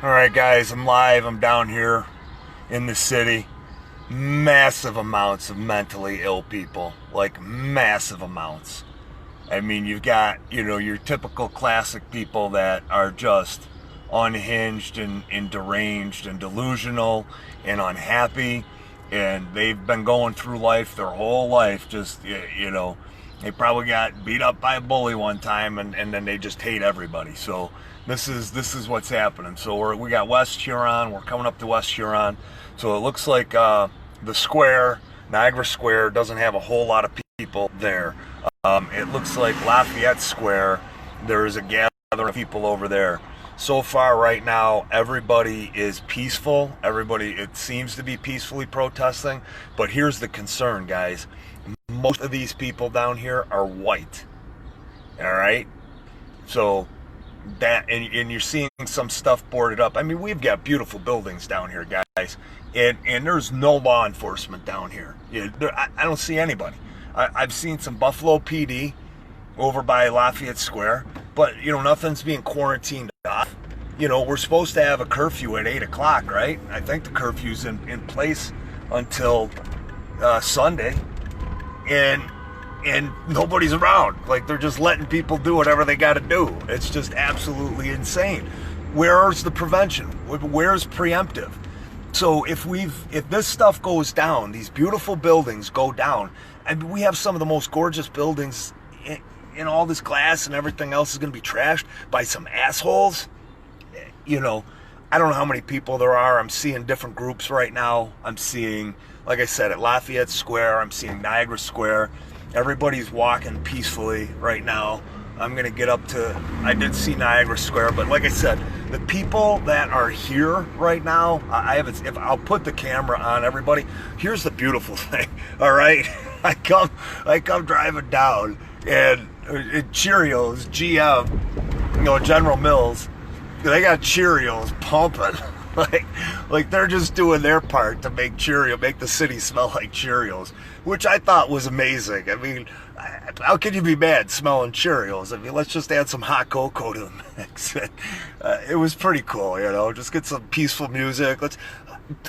All right, guys, I'm live. I'm down here in the city. Massive amounts of mentally ill people, like massive amounts. I mean, you've got, your typical classic people that are just unhinged and deranged and delusional and unhappy. And they've been going through life their whole life, just, they probably got beat up by a bully one time and then they just hate everybody. So this is what's happening. So we got West Huron. We're coming up to West Huron. So it looks like the square, Niagara Square, doesn't have a whole lot of people there. It looks like Lafayette Square, there is a gathering of people over there. So far right now, everybody is peaceful. Everybody, it seems to be peacefully protesting. But here's the concern, guys. Most of these people down here are white. All right? So that, and you're seeing some stuff boarded up. I mean, we've got beautiful buildings down here, guys. And there's no law enforcement down here. I don't see anybody. I've seen some Buffalo PD over by Lafayette Square, but nothing's being quarantined off. We're supposed to have a curfew at 8 o'clock, right? I think the curfew's in place until Sunday, and nobody's around. Like, they're just letting people do whatever they got to do. It's just absolutely insane. Where's the prevention? Where's preemptive? So if this stuff goes down, these beautiful buildings go down, and we have some of the most gorgeous buildings, and all this glass and everything else is going to be trashed by some assholes. I don't know how many people there are. I'm seeing different groups right now. I'm seeing, like I said, at Lafayette Square, I'm seeing Niagara Square. Everybody's walking peacefully right now. I'm going to get up to, I did see Niagara Square, but like I said, the people that are here right now, if I'll put the camera on everybody. Here's the beautiful thing, all right? I come driving down, and Cheerios, GM, General Mills, they got Cheerios pumping. Like they're just doing their part to make the city smell like Cheerios, which I thought was amazing. I mean, how can you be mad smelling Cheerios? I mean, let's just add some hot cocoa to the mix. It was pretty cool, just get some peaceful music.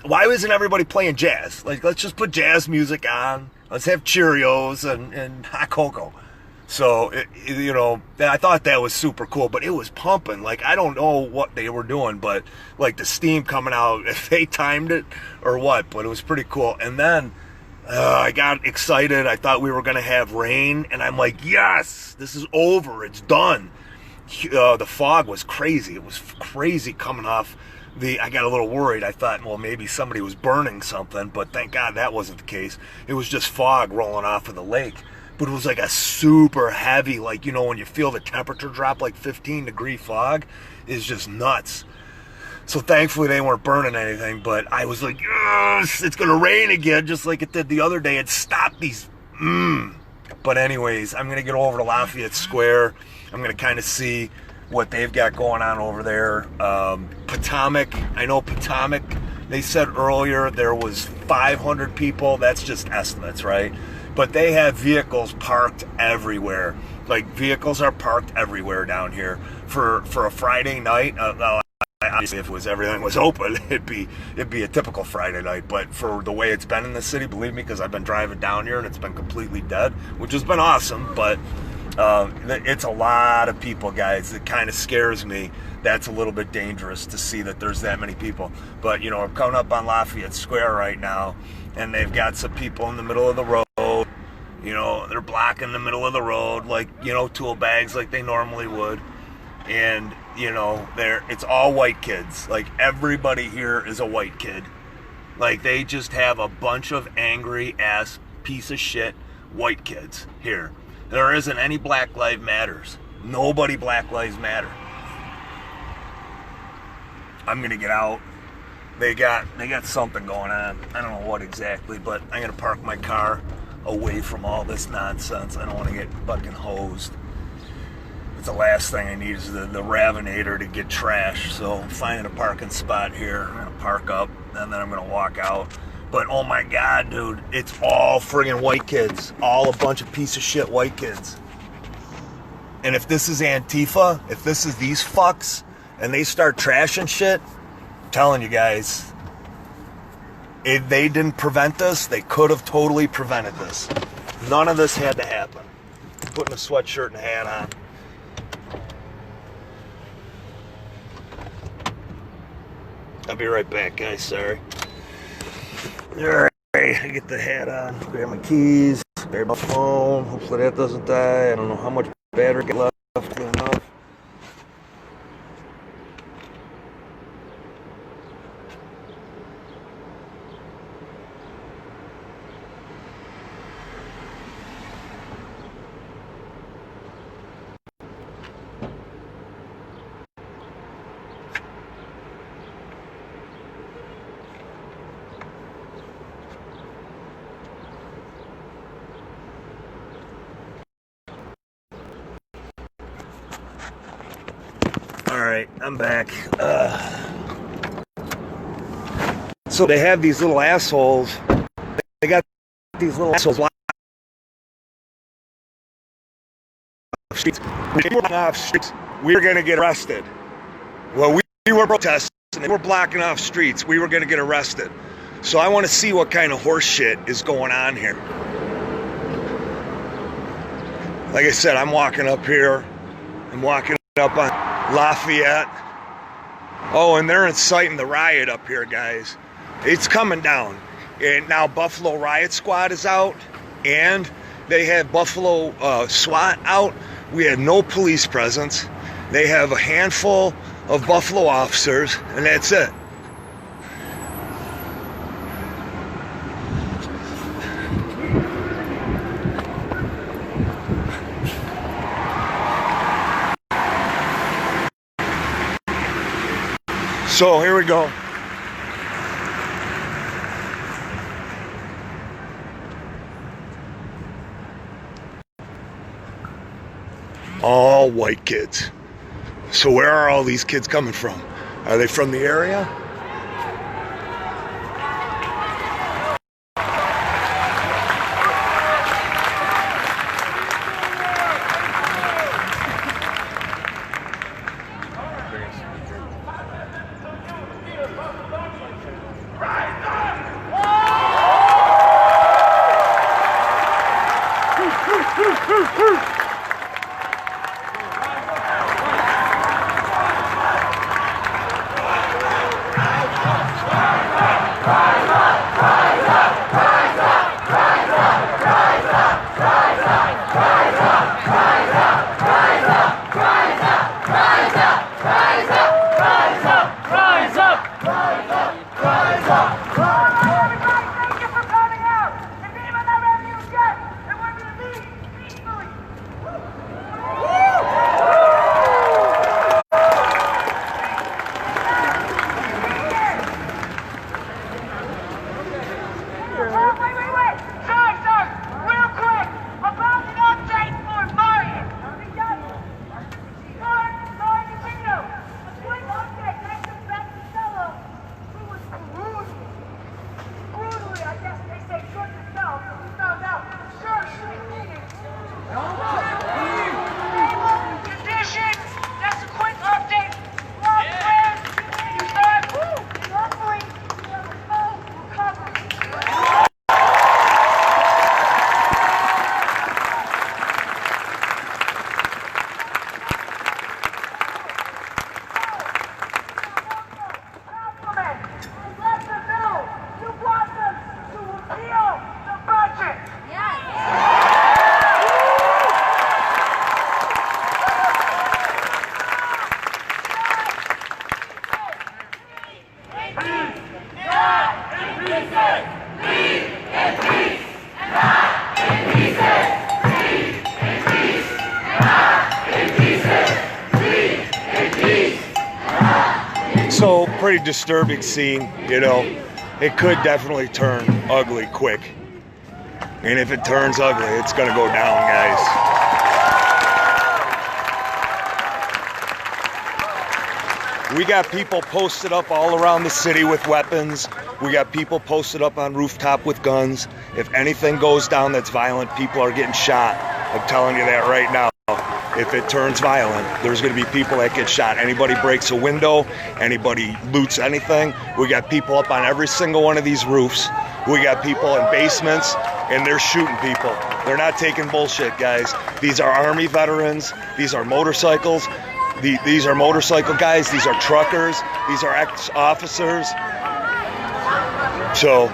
Why isn't everybody playing jazz? Like, let's just put jazz music on. Let's have Cheerios and hot cocoa. So, I thought that was super cool, but it was pumping. Like, I don't know what they were doing, but, like, the steam coming out, if they timed it or what, but it was pretty cool. And then I got excited. I thought we were going to have rain, and I'm like, yes, this is over. It's done. The fog was crazy. It was crazy coming off. I got a little worried. I thought, well, maybe somebody was burning something, but thank God that wasn't the case. It was just fog rolling off of the lake. But it was like a super heavy, like, when you feel the temperature drop, like 15-degree fog is just nuts. So thankfully they weren't burning anything, but I was like, yes, it's going to rain again, just like it did the other day. It stopped these. But anyways, I'm going to get over to Lafayette Square. I'm going to kind of see what they've got going on over there. Potomac, I know Potomac, they said earlier there was 500 people. That's just estimates, right? But they have vehicles parked everywhere. Like, vehicles are parked everywhere down here for a Friday night. Obviously, if everything was open, it'd be a typical Friday night. But for the way it's been in the city, believe me, because I've been driving down here and it's been completely dead, which has been awesome. But it's a lot of people, guys. It kind of scares me. That's a little bit dangerous to see that there's that many people. But I'm coming up on Lafayette Square right now, and they've got some people in the middle of the road. They're blocking the middle of the road, like, tool bags like they normally would. And, it's all white kids. Like, everybody here is a white kid. Like, they just have a bunch of angry ass piece of shit white kids here. There isn't any Black Lives Matters. Nobody Black Lives Matter. I'm going to get out. They got something going on. I don't know what exactly, but I'm going to park my car away from all this nonsense. I don't want to get fucking hosed. It's the last thing I need is the Ravinator to get trashed. So I'm finding a parking spot here. I'm going to park up, and then I'm going to walk out. But oh my God, dude, it's all friggin' white kids. All a bunch of piece of shit white kids. And if this is Antifa, if this is these fucks, and they start trashing shit, I'm telling you guys, if they didn't prevent this, they could have totally prevented this. None of this had to happen. Putting a sweatshirt and a hat on. I'll be right back, guys. Sorry. Alright, I get the hat on, grab my keys, grab my phone. Hopefully that doesn't die. I don't know how much battery I got left. Enough. Alright, I'm back. So they have these little assholes. They got these little assholes streets. We were off streets. We were going to get arrested. Well, we were protesting. They were blocking off streets. We were going to get arrested. So I want to see what kind of horse shit is going on here. Like I said, I'm walking up here. I'm walking up on Lafayette. Oh, and they're inciting the riot up here, guys. It's coming down. And now Buffalo Riot Squad is out, and they have Buffalo SWAT out. We had no police presence. They have a handful of Buffalo officers, and that's it. So here we go. All white kids. So where are all these kids coming from? Are they from the area? So, pretty disturbing scene, you know. It could definitely turn ugly quick. And if it turns ugly, it's gonna go down, guys. We got people posted up all around the city with weapons. We got people posted up on rooftop with guns. If anything goes down that's violent, people are getting shot. I'm telling you that right now. if it turns violent, there's going to be people that get shot. Anybody breaks a window, anybody loots anything, we got people up on every single one of these roofs. We got people in basements, and they're shooting people. They're not taking bullshit, guys. These are Army veterans. These are motorcycles. These are motorcycle guys. These are truckers. These are ex-officers. So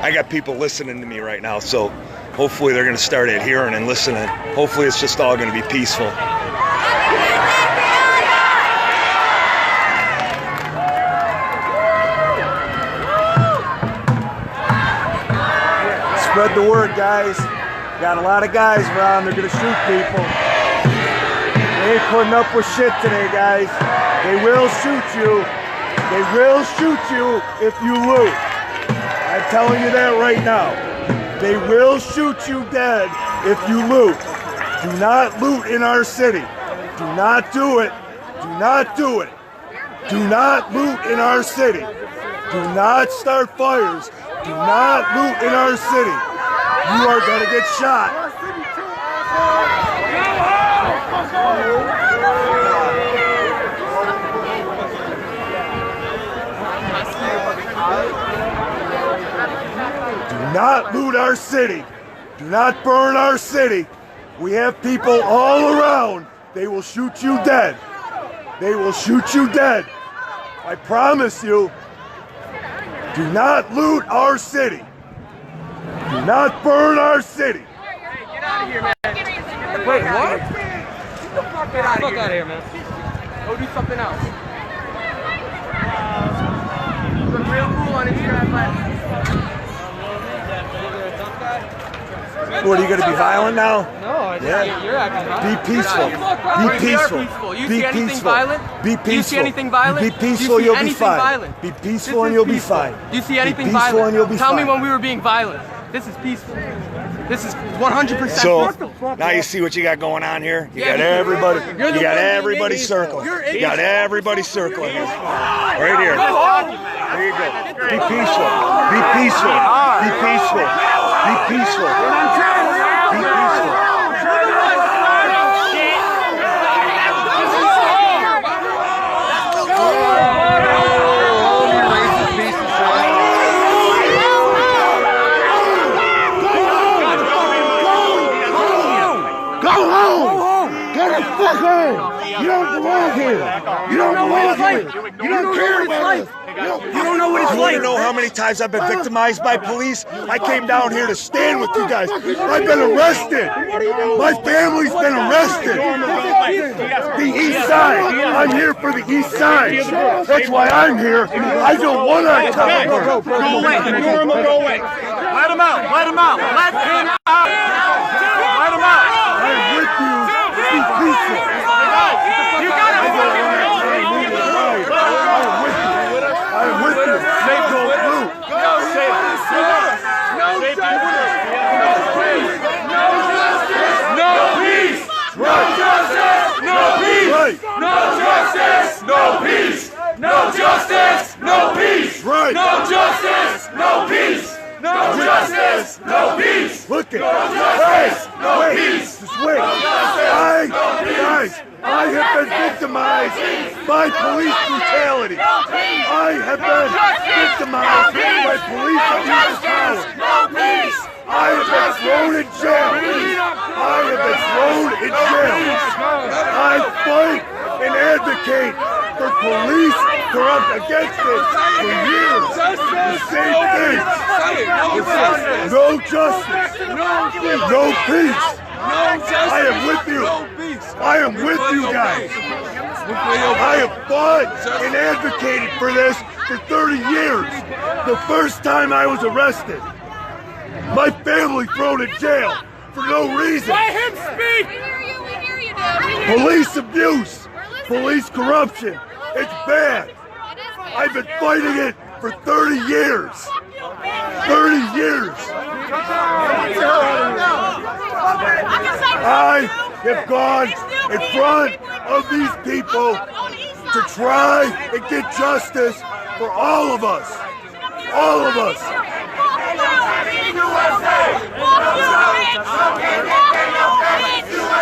I got people listening to me right now, so hopefully they're going to start adhering and listening. Hopefully it's just all going to be peaceful. Spread the word, guys. Got a lot of guys around. They're going to shoot people. They ain't putting up with shit today, guys. They will shoot you. They will shoot you if you loot. I'm telling you that right now. They will shoot you dead if you loot. Do not loot in our city. Do not do it. Do not do it. Do not loot in our city. Do not start fires. Do not loot in our city. You are going to get shot. Do not loot our city. Do not burn our city. We have people all around. They will shoot you dead. They will shoot you dead. I promise you. Do not loot our city. Do not burn our city. Hey, get out of here, man. Wait, what? Get the fuck out of here, man. Go do something else. You look real cool on Instagram, but What, are you going to be violent now? no, you're acting wrong. Be peaceful. Be peaceful. You Be see anything peaceful. violent? Be peaceful. You see anything violent? Be peaceful, you'll be fine. Violent? Be peaceful and you'll be fine. Do you see anything Be peaceful violent? and you'll be Tell fine. me when we were being violent. This is peaceful. This is 100% So peaceful. now you see what you got going on here. You Yeah, got everybody. you're the You got one being everybody idiots. circling. You're You got idiots. everybody circling. Right here. Go home. There you go. Be peaceful. Be peaceful. Be peaceful. Be peaceful. Be peaceful. You don't belong here. You don't belong here. You don't care about us. You don't know what it's You want to know how many times I've been victimized by police? I came down here to stand with you guys. I've been arrested. My family's been arrested. The East Side. I'm here for the East Side. That's why I'm here. I don't want to come. Go away. Ignore him or go away. Let him out. Let him out. Let him out. Let him out. I'm with you. Be peaceful. You got to I'm with you. Say don't loot. No peace. No justice. No peace. Right. No justice. No peace. No justice. No peace. Right. No justice. No peace. No justice. No peace. Look at justice, no wait. peace. Just wait. Guys, I have been victimized by police brutality. I have been victimized by police abuse of power. I have been thrown in jail. I have been thrown in jail. I fight and advocate for police corrupt against it for years. The same thing. No justice. No peace. I am with you. I am with you guys. I have fought and advocated for this for 30 years. The first time I was arrested, my family thrown in jail for no reason. Let him speak. We hear you, dude. Police abuse, police corruption. It's bad. I've been fighting it for 30 years. 30 years. I have gone in front of these people to try and get justice for all of us. All of us. USA!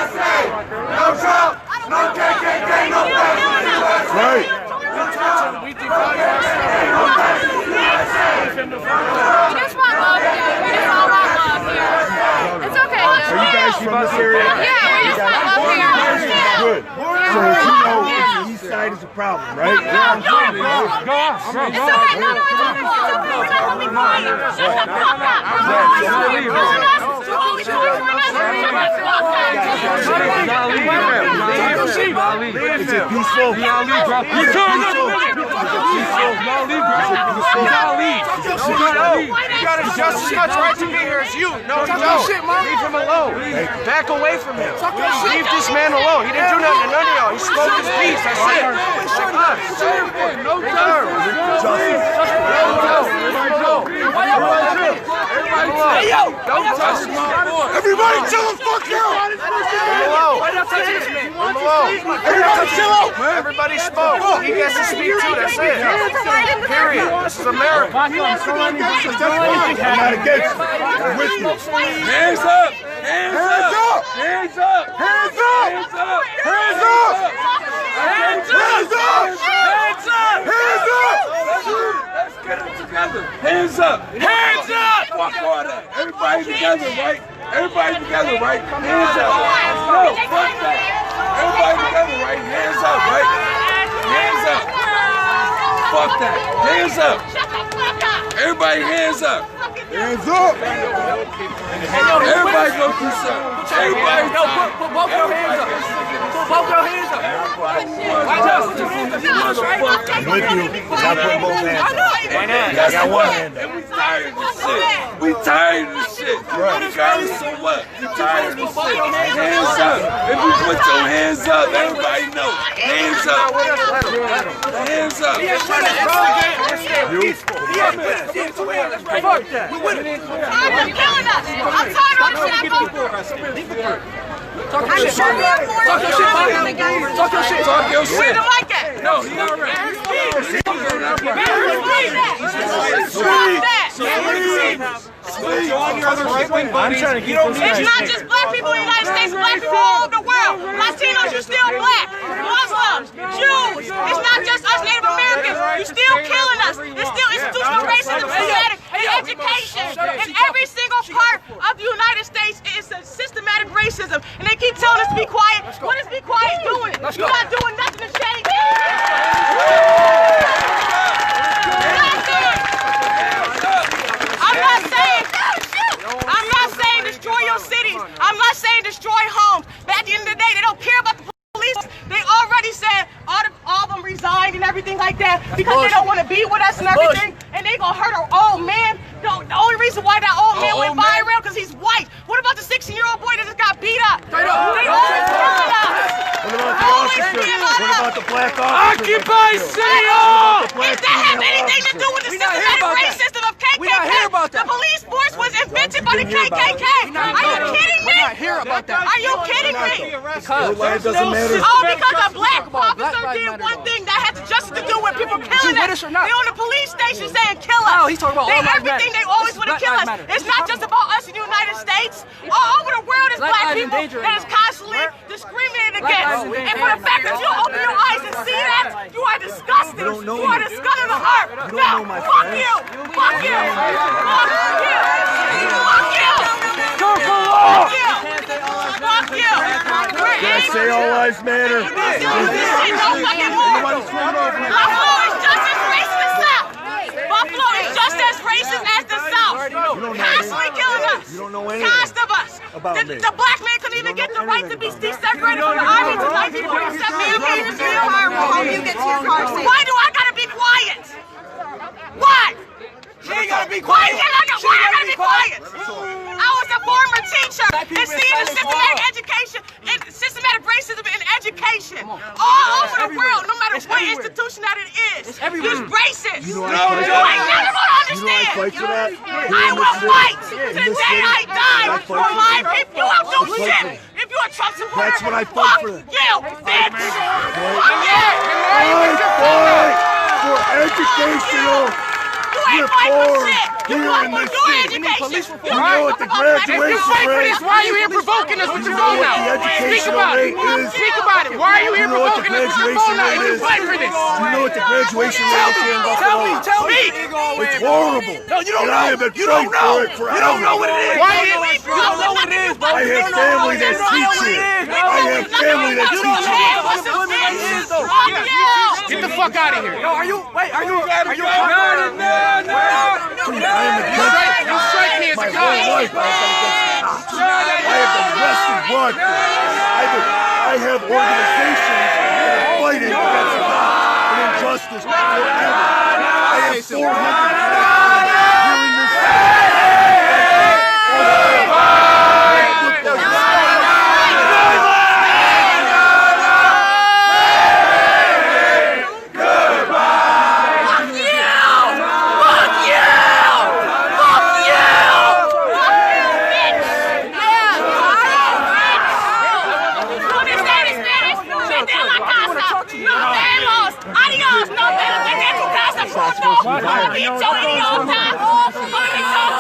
No Trump, no KKK, no president. Right. We just want love here. We just all want love here. It's okay, dude. Are you guys from this area? Yeah, we just want love here. Good. So you know the east side is a problem, right? No, it's alright. No, it's okay. We're not gonna be quiet. Shut the fuck up. Is it peaceful? You gotta just as much right to be here as you. No, you don't. Leave him alone. Back away from him. Leave this man alone. He didn't do nothing to none of y'all. He spoke his piece. That's it. No term. Everybody chill the fuck out! Everybody chill out, man! Everybody spoke. He gets to speak too. That's it. Period. This is America. I'm not against you. I'm with you. Hands up! Hands up! Hands up! Hands up! Hands up! Hands up! Hands up! Hands up! Hands up! Hands up! Let's get it together. Hands up! Hands up! Fuck all that. Everybody together, right? Everybody together, right? Hands up. No, fuck that. Everybody together, right? Hands up, right? Hands up. Fuck that. Hands up. Everybody hands up. Hands up! Everybody go through something. Everybody put both your hands up. Put both your hands up. I'm with you. Stop putting both hands up. Why not? I got one hand up. And we tired of this shit. We tired of this shit. Regardless of what. We tired of this shit. Hands up. If you put your hands up, everybody know. Hands up. Hands up. Fuck that. We're killing us. I'm tired of shit. I vote for us. Talk your shit. Talk your shit. Talk your shit. Talk your shit. We don't like that. No, he not right. It's not just black people in the United States, black people all over the world. Latinos, you still black. Muslims, Jews. It's not just us Native Americans. You still killing us. It's still institutional racism, systematic, and education. In every single part of the United States, it's a systematic racism. And they keep telling us to be quiet. What is be quiet doing? You're not doing nothing to change it. I'm not saying destroy your cities. I'm not saying destroy homes. But at the end of the day, they don't care about the police. They already said all of them resigned and everything like that because they don't want to be with us and everything. And they gonna hurt our old man. The only reason why that old man went viral because he's white. What about the 16-year-old boy that just got beat up? They always killing us. What about the officer? What about the black officer? Occupy City Hall! Does that have anything to do with the systematic racism of KKK? We not hear about that. The police force was invented by the KKK. Are you kidding me? We're not here about that. Are you kidding me? Your life doesn't matter. Oh, because a black officer did one thing that has just to do with people killing us. They on the police station saying kill us. Oh, he's talking about they all lives everything matter. they always want to Black kill us. lives matter. It's not just about us in the United States. All over the world is Black black lives in people danger that right is now. constantly discriminated Black against. lives in And danger for the right fact that you don't open your eyes and see that, you are disgusting. You don't know You are me. the scum of the heart. You don't know my Fuck friend. you. Fuck you. Fuck you. Fuck you. Fuck you. Fuck you. Can I say all lives matter? This shit don't fucking move. Buffalo is just as racist as South. Buffalo is just as racist as the South. Constantly killing us. You don't know anything Constant of us. about me. The black man couldn't even get the right to be desegregated from the army until 1947. You can't even see your car. You get to your car. Why do I gotta be quiet? Why? She ain't gotta be Why quiet. I gotta be quiet? I was a former teacher and seeing the systematic education and systematic racism in education all over the world, no matter what institution that it is. He's racist. You ain't never gonna understand. Fight for that? I will fight to the day I die for my people. You won't do shit if you're a Trump supporter. That's what I fight for. You, bitch. I fight for educational get formed here in this city. You know what the graduation rate is. Why are you here provoking us with your phone The now? educational rate is. Speak about it. Why are you here You know what the provoking us with your phone graduation now? rate You is. fight for this. You know what the graduation rate is here in Buffalo. Tell me. It's horrible. No, you don't know. I have been fighting for it forever. You don't know what it is. Why you don't know what it is, bro? I have family that teach it. I have family that teach it. Get the fuck out of here. Yo, are you? I am against You strike me as my a whole guy. life. I have been arrested once. I have organizations that are fighting against God and injustice forever. I have 400 during this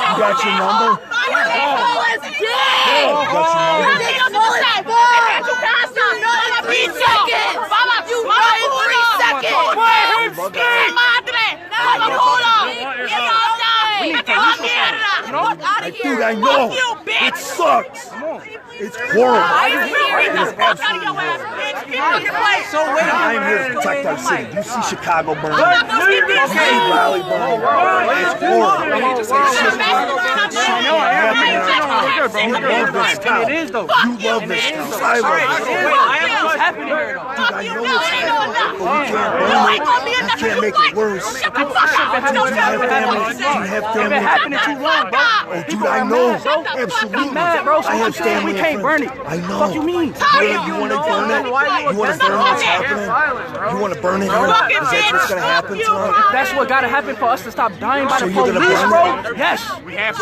You got your number? Dude, I know. It sucks. It's horrible. I'm here to protect our city. Do you see Chicago burning? Do you see Raleigh burning? It's horrible. It is though. You love this stuff. I love this stuff. What's happening here though? Dude, I know what's happening, but we can't burn it. I can't make it worse. Do you have family? It's been happening too long, bro. Oh, dude, I know. Absolutely. Mad, bro. So I have I'm saying family we and can't burn it. I know. What you mean? You want to burn it? You want to burn what's happening? You want to burn it here? Is that what's going to happen tonight? That's what gotta happen for us to stop dying by So the you're gonna police, burn bro. it? Yes. That's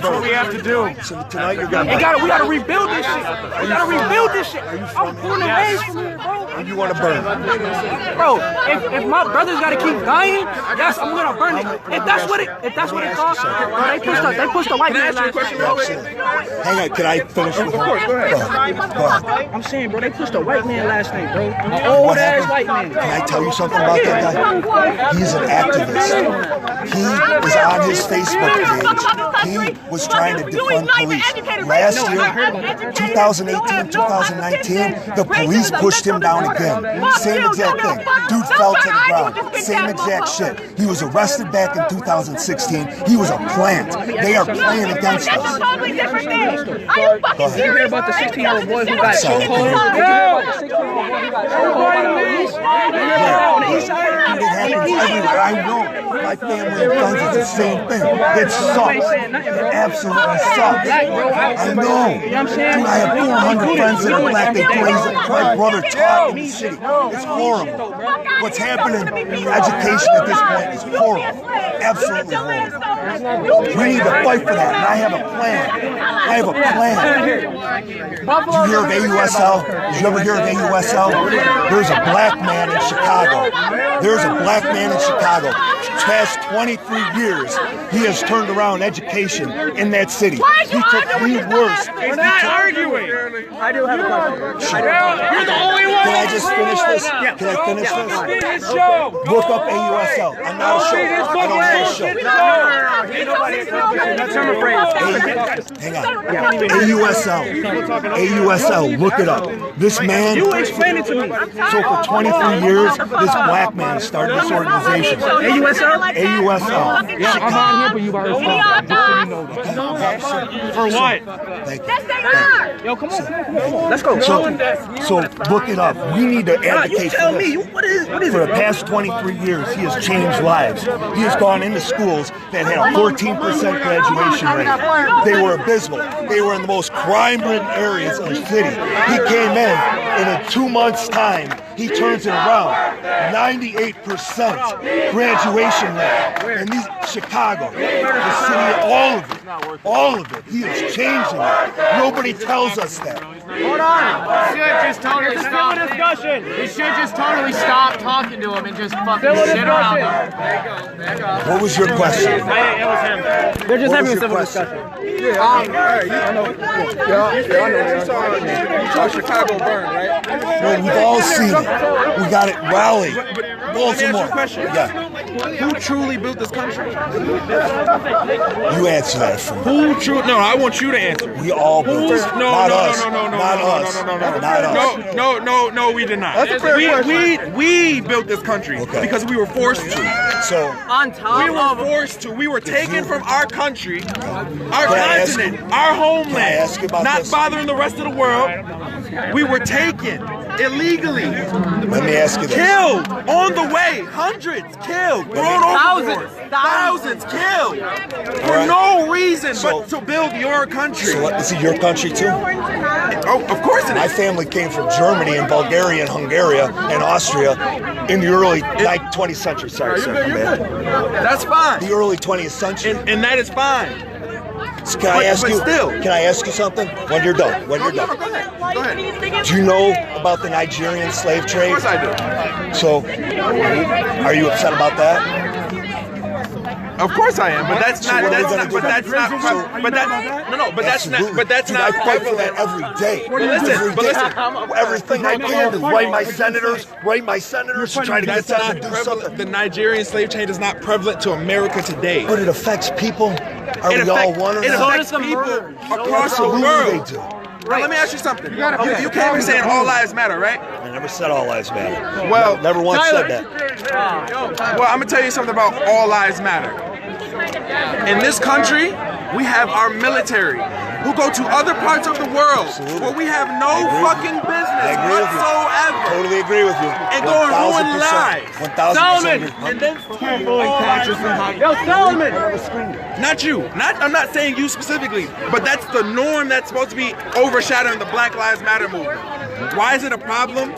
what we have to do. So tonight you're going to We gotta rebuild this shit. We gotta rebuild this shit. I'm born and raised from here, bro. and you want to burn. Bro, if my brothers gotta keep dying, yes, I'm gonna burn it. If that's what it costs, they pushed the white man last night. Hang on, can I finish with you? Go ahead. I'm saying, bro, they pushed the white man last night, bro. An old ass white man. Can I tell you something about that guy? He's an activist. He was on his Facebook page. He was trying to defund police. Last year, 2018, 2019, the police pushed him down again. Same exact thing. Dude fell to the ground. Same exact shit. He was arrested back in 2016. He was a plant. They are playing against us. That's a totally different thing. Are you fucking Did you hear serious? about the 16-year-old boy who got Sorry. chokehold? Did you hear about the 16-year-old boy who got chokehold by the police? On the east side? Dude, it happens everywhere. I know. My family and friends, it's the same thing. It sucks. It absolutely sucks. I know. Dude, I have 400 friends that are black. They blaze it. My brother taught in the city. It's horrible. What's happening in education at this point is horrible. Absolutely horrible. We need to fight for that, and I have a plan. I have a plan. Did you hear of AUSL? Did you ever hear of AUSL? There's a black man in Chicago. There's a black man in Chicago. Past 23 years, he has turned around education in that city. He took 3 words. We're not arguing. I do have a question. You're the only one. Can I just finish this? Can I finish this? Finish show. Look up AUSL. I'm not a show. I don't have a show. Hang on. AUSL. Look it up. This man. You explain it to me. So for 23 years, this black man started this organization. AUSL? AUSL. Yeah, I'm on here, but you've already For what? Thank you. Yes, they are. Yo, come on. Let's go. So look it up. We need to You advocate tell for me. this. What is For the it, bro? past 23 years, he has changed lives. He has gone into schools that had a 14% graduation rate. They were abysmal. They were in the most crime-ridden areas of the city. He came in 2 months' time, he turns it around. 98% graduation rate. And these Chicago, the city, all of it. He is changing it. Nobody tells us that. Hold on. should just totally stop. We should just totally stop talking to him and just fucking sit around him. There you go. What was your question? It was him. They're just having a civil discussion. You saw Chicago burn, right? No, we've all seen it. We got it. Raleigh. Baltimore. Yeah. Who truly built this country? You answer that for me. Who truly? No, I want you to answer. We all built this. No, Not no, us. no, no, no, Not no, us. no, no, no, Not us. No, we did not. That's a fair question. We built this country Okay. because we were forced to. So, On top We were of forced to. We were taken from our country, our Can I ask continent, you- our Can I homeland, ask you about not this? bothering the rest of the world. We were taken illegally, let me ask you this. killed on the way, hundreds killed, thrown overboard, thousands killed for Alright. no reason So- but to build your country. So what, is it your country too? Oh, of course it My is. family came from Germany and Bulgaria and Hungary and Austria in the early 20th century. Sorry, sir. my bad. That's fine, The early 20th century. and that is fine. So can I ask but you? still. Can I ask you something? When you're done. When you're No, done. go ahead. Go ahead. Do you know about the Nigerian slave trade? Of course I do. So, are you upset about that? Of course I am, but that's So not. what are we That's gonna not. do But about that's it? not. But that's no. But that's not. Absolutely. But that's Dude, not I fight for that prevalent. every day. But listen, Every but day. listen. Everything I do is write my senators to try to get That's them not to do prevalent. something. The Nigerian slave trade is not prevalent to America today. But it affects people. Are we all one or It not? affects people across the Absolutely world. they do. Now, let me ask you something. You came here saying all lives matter, right? I never said all lives matter. Well, Never once said that. Well, I'm gonna tell you something about all lives matter. In this country, we have our military who go to other parts of the world where we have no fucking I business agree with you. whatsoever. Totally agree with you. And go and ruin 1000%. lives. 1000%. And then Yo, Solomon! not you. I'm not saying you specifically, but that's the norm that's supposed to be overshadowing the Black Lives Matter movement. Why is it a problem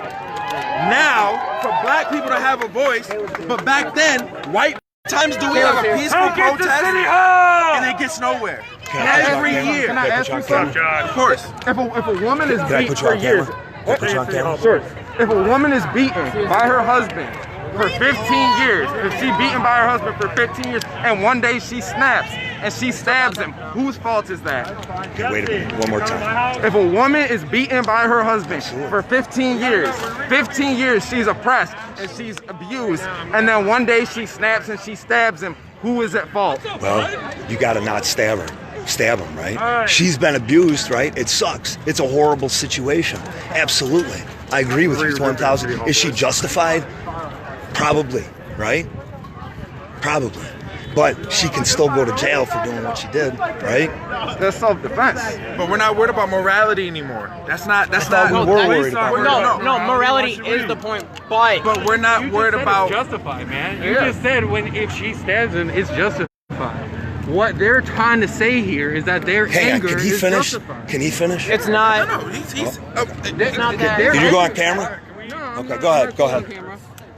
now for black people to have a voice, but back then, white times do we have a peaceful protest and it gets nowhere. Can I Every put you on year. camera? Can I ask put you on camera? Of course. If a woman is Can I beat put you for on years, camera? Can I put you on camera? sure. If a woman is beaten by her husband for 15 years, if she beaten by her husband for 15 years, and one day she snaps and she stabs him, whose fault is that? Okay, wait a minute. One more time. If a woman is beaten by her husband for 15 years she's oppressed and she's abused, and then one day she snaps and she stabs him, who is at fault? Well, you gotta not stab her. Stab him, right? She's been abused, right? It sucks. It's a horrible situation. Absolutely. I agree with you, 1,000. Is she justified? Probably, right? Probably. But she can still go to jail for doing what she did, right? That's self-defense. But we're not worried about morality anymore. That's not. We're worried about it. No, morality is the point, But we're not worried about. Justified, man. You just said if she stabs him, it's justified. What they're trying to say here is that their Hang on, anger can he is finish? justified. Can he finish? It's not. No, he's. It's not that. Did you go on camera? Okay, go ahead, go ahead.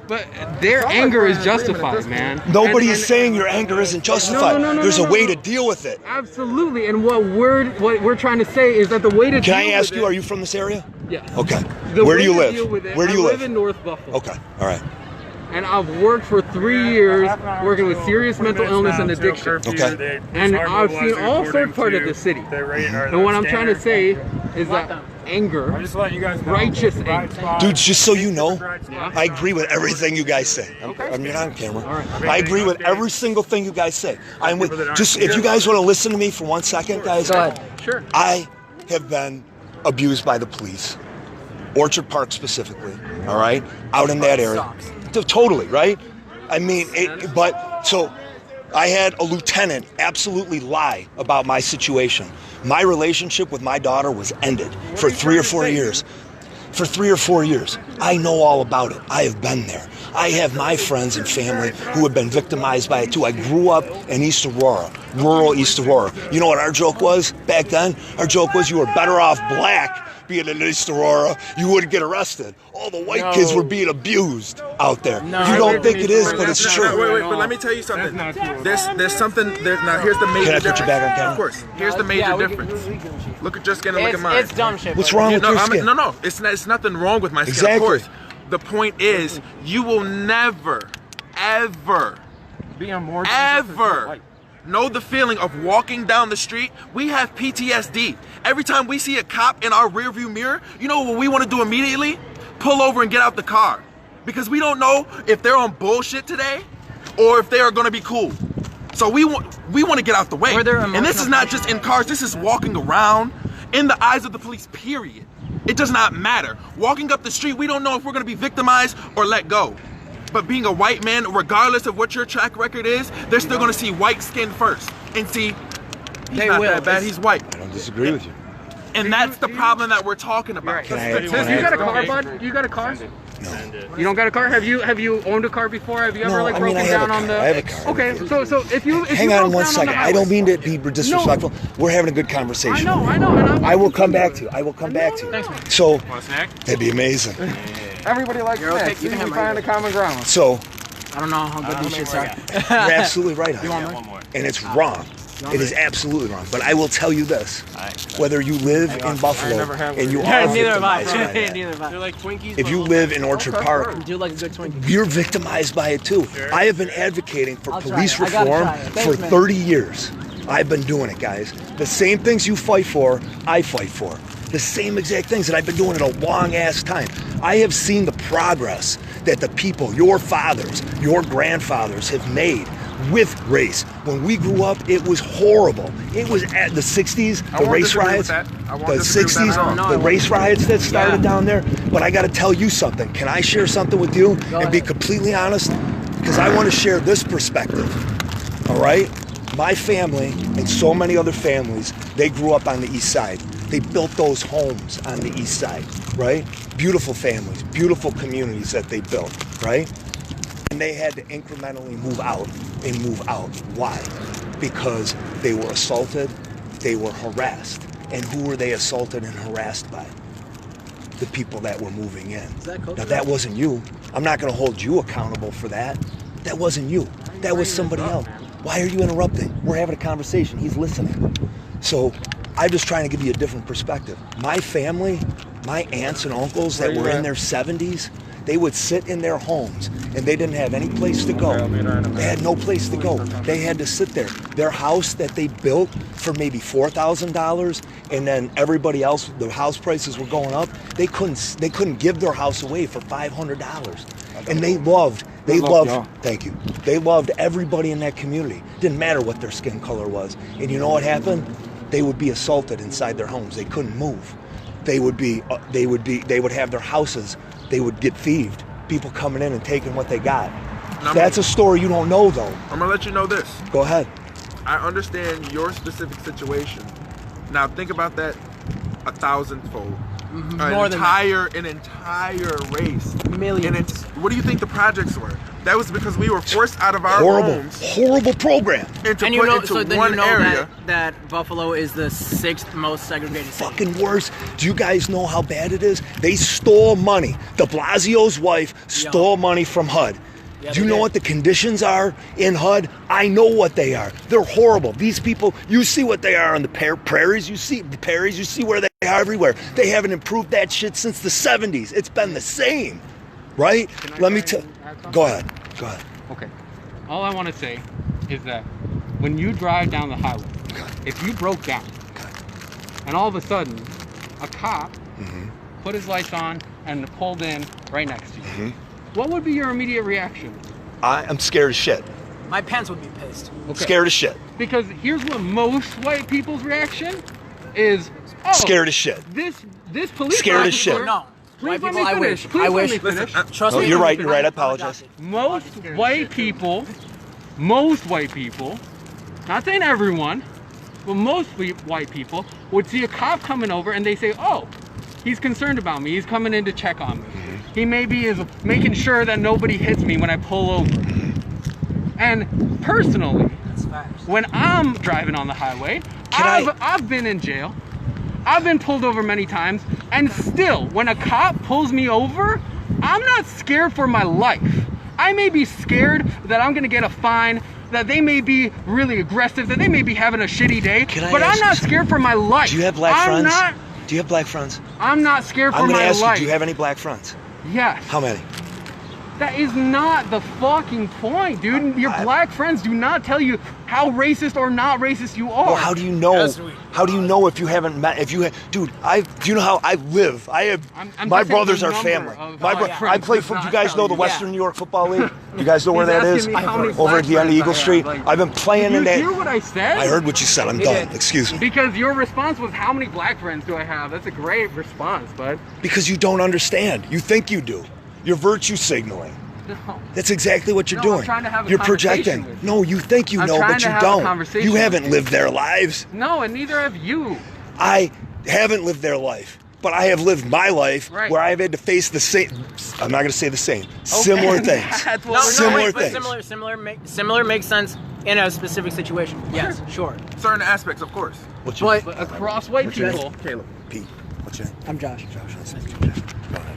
But their anger is justified, man. Nobody And- is saying your anger isn't justified. No, There's a no. way to deal with it. Absolutely, and what we're trying to say is that the way to Can I deal ask with you, it- are you from this area? Yes. Okay. The Where way do you to live? deal with it- Where do you I live? live in North Buffalo. Okay, all right. And I've worked for 3 years working with serious mental illness and addiction. Okay. And I've seen all sorts part of the city. And what I'm trying to say is that anger, righteous anger. Dudes, just so you know, I agree with everything you guys say. I'm not on camera. I agree with every single thing you guys say. I'm with. Just if you guys want to listen to me for 1 second, guys. Go ahead. Sure. I have been abused by the police, Orchard Park specifically. All right, out in that area. Totally, right? I mean, but so I had a lieutenant absolutely lie about my situation. My relationship with my daughter was ended for 3 or 4 years. For 3 or 4 years. I know all about it. I have been there. I have my friends and family who have been victimized by it too. I grew up in East Aurora, rural East Aurora. You know what our joke was back then? Our joke was you were better off black being in East Aurora. You wouldn't get arrested. All the white kids were being abused. out there. You don't think it is, but it's true. Wait, but let me tell you something. There's something. Now here's the major difference. Can I put you back on camera? Of course. Here's the major difference. Look at your skin and look at mine. It's dumb shit. What's wrong with your skin? No, it's nothing wrong with my skin. Exactly. Of course. The point is, you will never, ever know the feeling of walking down the street. We have PTSD. Every time we see a cop in our rearview mirror, you know what we want to do immediately? Pull over and get out the car. Because we don't know if they're on bullshit today or if they are going to be cool. So we want to get out the way. And this is not just in cars, this is walking around in the eyes of the police, period. It does not matter. Walking up the street, we don't know if we're going to be victimized or let go. But being a white man, regardless of what your track record is, they're still going to see white skin first and see he's not that bad, he's white. I don't disagree with you. And that's the problem that we're talking about. Can I You got a car, bud? You got a car? No. You don't got a car? Have you owned a car before? Have you ever No, I mean, I have a car. I have a car. Okay, so if you Hang on one second. I don't mean to be disrespectful. We're having a good conversation. I know. And I will come back to you. I will come back to you. Thanks, man. So, Want a snack? that'd be amazing. Everybody likes snacks. You can find a common ground. So, I don't know how good these shits are. you're absolutely right on that. One more. And it's wrong. It is absolutely wrong. But I will tell you this. Whether you live in Buffalo and you are Neither have I. victimized by that, Neither have I. They're like Twinkies. if you live in Orchard Park, I do like a good Twinkie. you're victimized by it too. I have been advocating for I'll try police it. I gotta reform try it. for Thanks, man. 30 years. I've been doing it, guys. The same things you fight for, I fight for. The same exact things, and I've been doing it a long ass time. I have seen the progress that the people, your fathers, your grandfathers have made with race. When we grew up, it was horrible. It was at the 60s, the race riots, the 60s, the race riots that started down there. But I got to tell you something. Can I share something with you and be completely honest? Because I want to share this perspective, all right? My family and so many other families, they grew up on the east side. They built those homes on the east side, right? Beautiful families, beautiful communities that they built, right? And they had to incrementally move out and move out. Why? Because they were assaulted, they were harassed. And who were they assaulted and harassed by? The people that were moving in. Now that wasn't you. I'm not gonna hold you accountable for that. That wasn't you. That was somebody else. Why are you interrupting? We're having a conversation. He's listening. So I'm just trying to give you a different perspective. My family, my aunts and uncles that were in their 70s, they would sit in their homes and they didn't have any place to go. They had no place to go. They had to sit there. Their house that they built for maybe $4,000, and then everybody else, the house prices were going up. They couldn't give their house away for $500. And they loved, thank you. They loved everybody in that community. Didn't matter what their skin color was. And you know what happened? They would be assaulted inside their homes. They couldn't move. They would have their houses. They would get thieved. People coming in and taking what they got. That's a story you don't know, though. I'm gonna let you know this. Go ahead. I understand your specific situation. Now think about that 1,000-fold. More than An entire race. Millions. What do you think the projects were? That was because we were forced out of our homes. Horrible program. And And you put know, into so then one you know area. that Buffalo is the 6th most segregated city. Fucking worse. Do you guys know how bad it is? They stole money. De Blasio's wife stole money from HUD. Yeah, Do you they know did. what the conditions are in HUD? I know what they are. They're horrible. These people, you see what they are on the prairies. You see the prairies. You see where they are everywhere. They haven't improved that shit since the 70s. It's been the same, right? Let me tell. Go ahead. Go ahead. Okay. All I want to say is that when you drive down the highway, if you broke down, and all of a sudden, a cop put his lights on and pulled in right next to you, what would be your immediate reaction? I'm scared as shit. My pants would be pissed. Okay. Scared as shit. Because here's what most white people's reaction is. Oh, Scared as shit. This police Scared as officer- shit. No. Please White let people, me I finish. wish. Please I let wish. me finish. Trust Oh, me. you're right. You're right. I apologize. Most white people, not saying everyone, but most white people would see a cop coming over and they say, oh, he's concerned about me. He's coming in to check on me. He maybe is making sure that nobody hits me when I pull over. And personally, when I'm driving on the highway, I've been in jail. I've been pulled over many times, and still, when a cop pulls me over, I'm not scared for my life. I may be scared that I'm gonna get a fine, that they may be really aggressive, that they may be having a shitty day, but I'm not scared for my life. Do you have black friends? Do you have black friends? I'm not scared for my life. I'm gonna ask you, do you have any black friends? Yes. How many? That is not the fucking point, dude. Your black friends do not tell you how racist or not racist you are. Well, how do you know? How do you know if you haven't met? If you, dude, do you know how I live? I have. My brothers are family. I play football. You guys know the Western New York Football League? You guys know where that is? Over at the end of Eagle Street. I've been playing in that. Did you hear what I said? I heard what you said. I'm done. Excuse me. Because your response was, "How many black friends do I have?" That's a great response, bud. Because you don't understand. You think you do. You're virtue signaling. No. That's exactly what you're doing. I'm trying to have a You're conversation projecting. with you. No, you think you know, but you don't. You haven't lived their lives. No, and neither have you. I haven't lived their life, but I have lived my life where I've had to face the same. I'm not going to say the same. Similar things. Similar things. Similar makes sense in a specific situation. Yes, sure. Certain aspects, of course. What's your But across white people. Caleb. Pete? What's your name? I'm Josh. Josh. Nice to meet you, Josh. Go ahead.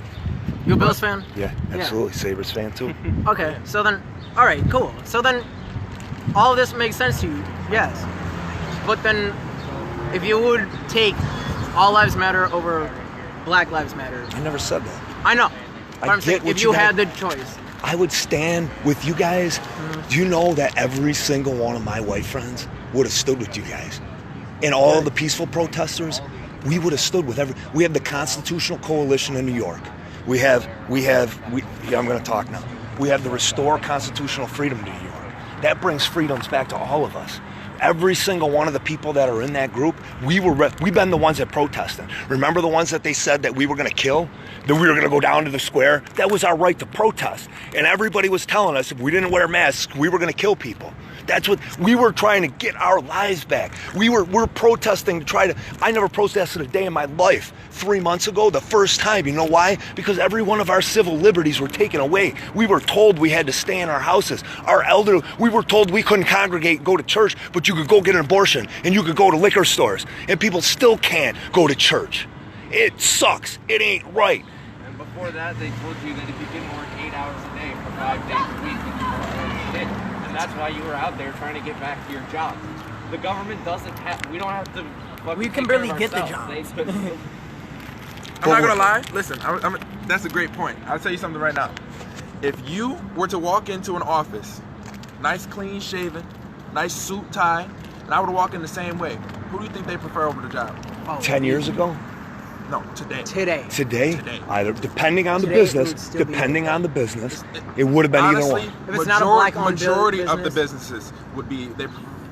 You a Bills fan? Yeah, absolutely. Sabres fan too. Okay, so then, all right, cool. So then, all of this makes sense to you, yes. But then, if you would take all lives matter over Black Lives Matter. I never said that. I know. I But I'm get saying, what if you you had meant. the choice. I would stand with you guys. Do you know that every single one of my white friends would have stood with you guys? And all of the peaceful protesters, we would have stood with we have the Constitutional Coalition in New York. I'm going to talk now. We have the Restore Constitutional Freedom to New York. That brings freedoms back to all of us. Every single one of the people that are in that group, we've been the ones that protested. Remember the ones that they said that we were going to kill? That we were going to go down to the square? That was our right to protest. And everybody was telling us if we didn't wear masks, we were going to kill people. That's what we were trying to get our lives back. We're protesting to I never protested a day in my life. 3 months ago, the first time. You know why? Because every one of our civil liberties were taken away. We were told we had to stay in our houses. We were told we couldn't congregate, go to church, but you could go get an abortion and you could go to liquor stores. And people still can't go to church. It sucks. It ain't right. And before that, they told you that if you didn't work 8 hours a day for 5 days a week, that you weren't fit. And that's why you were out there trying to get back to your job. The government doesn't have, we don't have to fucking We can take care barely of get the ourselves. job. I'm not gonna lie. Listen, that's a great point. I'll tell you something right now. If you were to walk into an office, nice clean shaven, nice suit tie, and I were to walk in the same way, who do you think they prefer over the job? 10 years ago? No, today. Today? Either depending on the Today, business, it would have been Honestly, either one. If it's not a black-owned majority of the business. businesses would be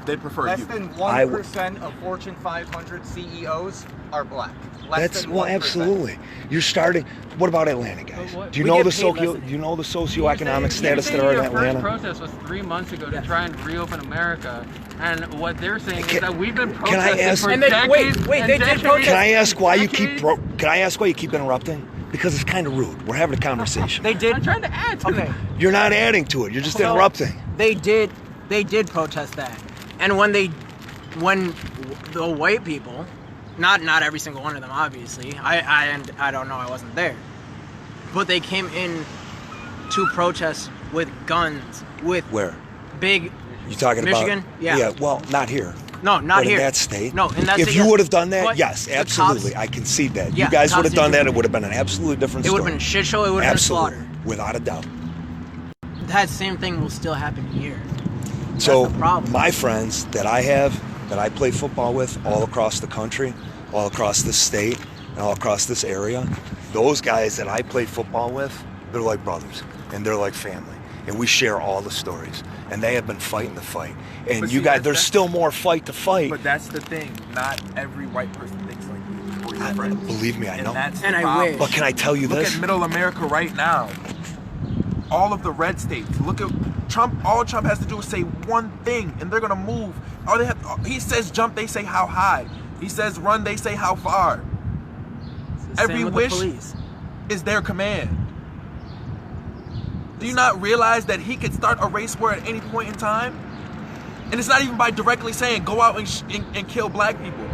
they prefer Less you. than 1% of Fortune 500 CEOs are black. Less than 1%. Absolutely. You're starting. What about Atlanta, guys? Do you We know get the paid less than- Do you know the socioeconomic status that are in Your Atlanta? first protest was 3 months ago to try and reopen America, and what they're saying is that we've been Can I protesting ask- for And they- decades. wait, and they did decades protest- Can I ask why you keep decades. Can I ask why you keep interrupting? Because it's kind of rude. We're having a conversation. They did. I'm trying to add to Okay. it. You're not adding to it. You're just So, interrupting. They did protest that. And when the white people, not every single one of them, obviously. I don't know. I wasn't there. But they came in to protest with guns, with Where? big. You talking Michigan? about? Yeah. Yeah. Well, not here. No, not But here. in that state. No, in that If state. you yes. would have done that, But yes, the absolutely. cops- I concede that. Yeah, You guys the would have cops done did that. do It would have been an absolutely different It would story. have been a shit show. It would have been a Absolutely. slaughter. Without a doubt. That same thing will still happen here. So the problem. my friends that I have, that I play football with all across the country, all across this state, and all across this area, those guys that I play football with, they're like brothers and they're like family. And we share all the stories. And they have been fighting the fight. And But you see, guys, that's- there's still more fight to fight. But that's the thing. Not every white person thinks like you or your friends. Believe me, I And know. that's the And I problem. wish. But can I tell you Look this? at Middle America right now. All of the red states. Look at Trump. All Trump has to do is say one thing, and they're gonna move. He says jump, they say how high. He says run, they say how far. Every Same with wish the police. is their command. Do you not realize that he could start a race war at any point in time? And it's not even by directly saying go out and kill black people.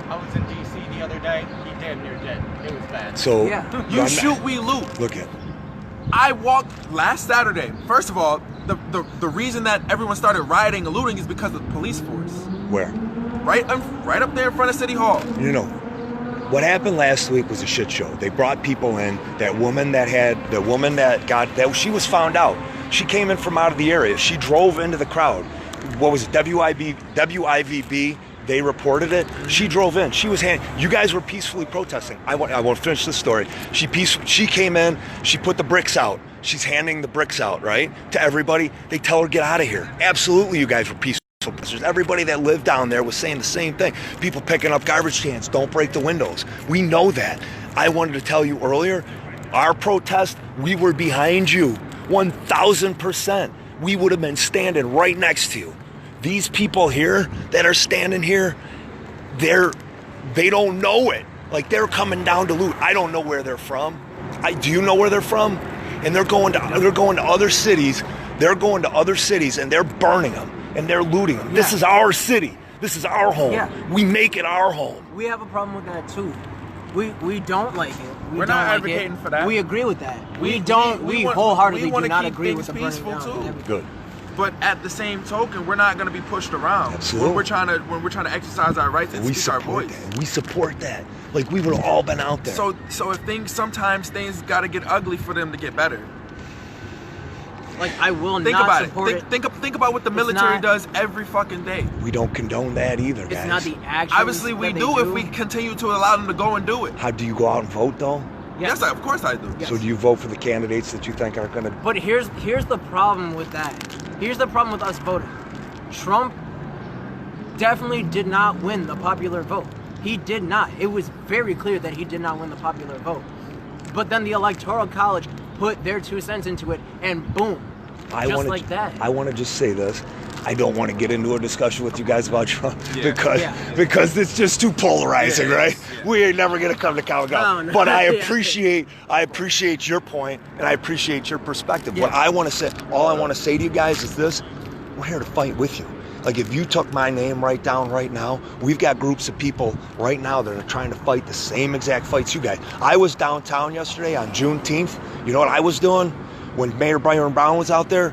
I was in D.C. the other day. He damn near dead. It was bad. So Yeah. You I'm- shoot, we loot. Look at. I walked last Saturday. First of all, the reason that everyone started rioting and looting is because of the police force. Where? Right up there in front of City Hall. You know, what happened last week was a shit show. They brought people in. That woman she was found out. She came in from out of the area. She drove into the crowd. What was it? WIVB. They reported it. She drove in. She was you guys were peacefully protesting. I want to finish this story. She came in. She put the bricks out. She's handing the bricks out, right, to everybody. They tell her, get out of here. Absolutely, you guys were peaceful protesters. Everybody that lived down there was saying the same thing. People picking up garbage cans. Don't break the windows. We know that. I wanted to tell you earlier, our protest, we were behind you, 1,000%. We would have been standing right next to you. These people here that are standing here, they don't know it. Like, they're coming down to loot. I don't know where they're from. Do you know where they're from? And they're going to other cities. They're going to other cities and they're burning them and they're looting them. Yeah. This is our city. This is our home. Yeah. We make it our home. We have a problem with that too. We don't like it. We're not advocating for that. We agree with that. We wholeheartedly do not agree with the burning down. Too. Good. But at the same token, we're not going to be pushed around. Absolutely. When we're trying to exercise our rights and speak our voice. That. We support that. Like, we would have all been out there. So if sometimes things got to get ugly for them to get better. Like, I will think not about support it. Think about what the military does every fucking day. We don't condone that either, guys. It's not the action. Obviously, we do if we continue to allow them to go and do it. How do you go out and vote, though? Yes, of course I do. Yes. So do you vote for the candidates that you think are going to... But here's the problem with that. Here's the problem with us voting. Trump definitely did not win the popular vote. He did not. It was very clear that he did not win the popular vote. But then the Electoral College put their 2 cents into it, and boom, like that. I want to just say this. I don't want to get into a discussion with you guys about Trump because it's just too polarizing, right? Yeah. We ain't never gonna come to common ground. No. But I appreciate your point and I appreciate your perspective. What I want to say, all I want to say to you guys is this: we're here to fight with you. Like, if you took my name right down right now, we've got groups of people right now that are trying to fight the same exact fights you guys. I was downtown yesterday on Juneteenth. You know what I was doing when Mayor Byron Brown was out there?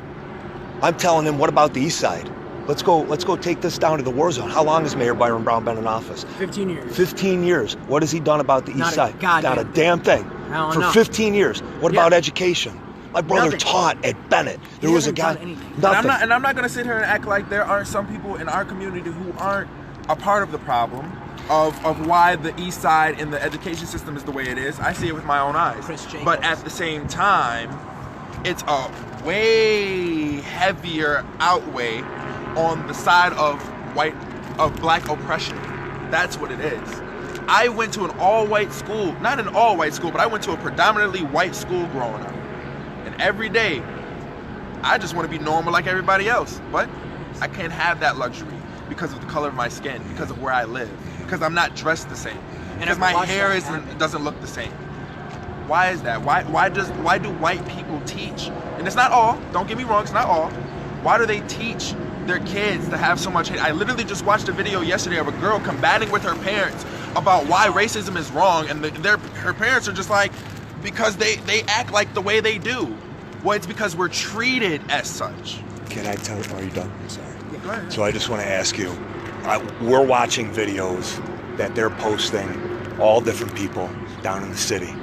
I'm telling him, what about the East Side? Let's go take this down to the war zone. How long has Mayor Byron Brown been in office? 15 years. 15 years. What has he done about the East Side? Not a damn thing. For 15 years. What about education? My brother taught at Bennett. There was a guy. Nothing. And I'm not going to sit here and act like there aren't some people in our community who aren't a part of the problem of why the East Side and the education system is the way it is. I see it with my own eyes. But at the same time, it's a way heavier outweigh on the side of black oppression. That's what it is. I went to an all-white school, not an all-white school, but I went to a predominantly white school growing up. And every day, I just want to be normal like everybody else. But I can't have that luxury because of the color of my skin, because of where I live, because I'm not dressed the same, because my hair doesn't look the same. Why is that? Why do white people teach? And it's not all, don't get me wrong, it's not all. Why do they teach their kids to have so much hate? I literally just watched a video yesterday of a girl combating with her parents about why racism is wrong, and her parents are just like, because they act like the way they do. Well, it's because we're treated as such. Can I tell you, are you done? I'm sorry. Yeah, go ahead. So I just want to ask you, we're watching videos that they're posting, all different people down in the city,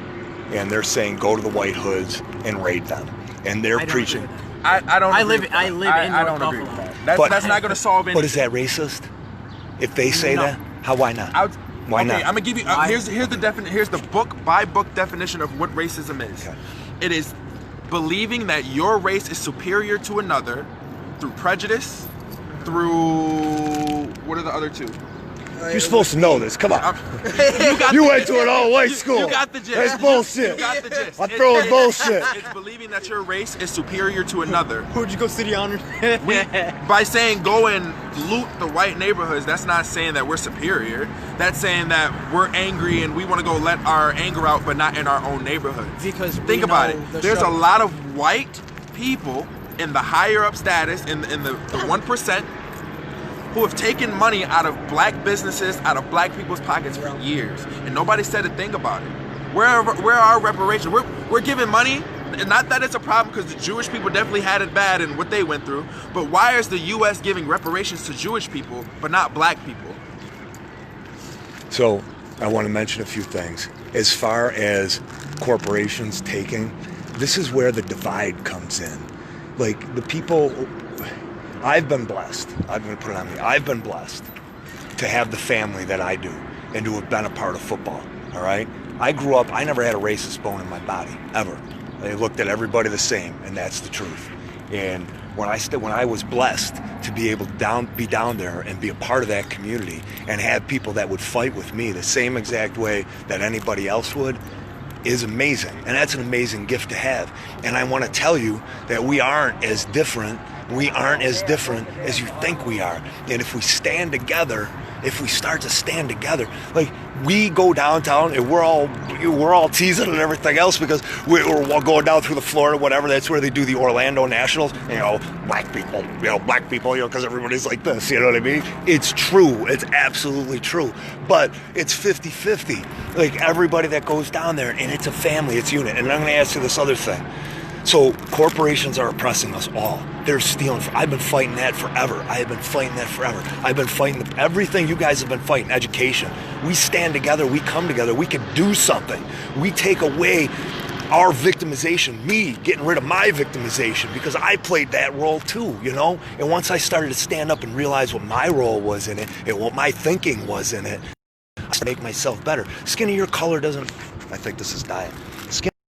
and they're saying go to the White Hoods and raid them, and they're preaching. I live in North Buffalo. That's not going to solve anything. But is that racist? If they say that, why not? Why not? I'm gonna give you. Here's the book by book definition of what racism is. Okay. It is believing that your race is superior to another through prejudice, through what are the other two? You're supposed to know this. Come on. You went to an all-white school. You got the gist. That's bullshit. You got the gist. I'm throwing bullshit. It's believing that your race is superior to another. Who'd you go city honors? By saying go and loot the white neighborhoods, that's not saying that we're superior. That's saying that we're angry and we want to go let our anger out, but not in our own neighborhoods. Because think about it. There's a lot of white people in the higher up status, in the 1%, who have taken money out of black businesses, out of black people's pockets for years, and nobody said a thing about it. Where are our reparations? We're giving money not that it's a problem, because the Jewish people definitely had it bad and what they went through, but why is the U.S. giving reparations to Jewish people but not black people? So I want to mention a few things. As far as corporations taking, this is where the divide comes in. Like, the people, I've been blessed. I'm going to put it on me. I've been blessed to have the family that I do and to have been a part of football, all right? I grew up, I never had a racist bone in my body, ever. I looked at everybody the same, and that's the truth. And when I was blessed to be able to be down there and be a part of that community and have people that would fight with me the same exact way that anybody else would, is amazing. And that's an amazing gift to have. And I want to tell you that we aren't as different as you think we are. And if we stand together, if we start to stand together, like, we go downtown and we're all teasing and everything else because we're going down through the Florida, whatever. That's where they do the Orlando Nationals. Black people, because everybody's like this. You know what I mean? It's true. It's absolutely true. But it's 50-50. Like, everybody that goes down there, and it's a family, it's a unit. And I'm going to ask you this other thing. So corporations are oppressing us all. They're stealing. I've been fighting that forever. I've been fighting everything you guys have been fighting. Education. We stand together. We come together. We can do something. We take away our victimization. Me getting rid of my victimization, because I played that role too, you know? And once I started to stand up and realize what my role was in it and what my thinking was in it, I started to make myself better. Skin of your color doesn't, I think this is diet. Skin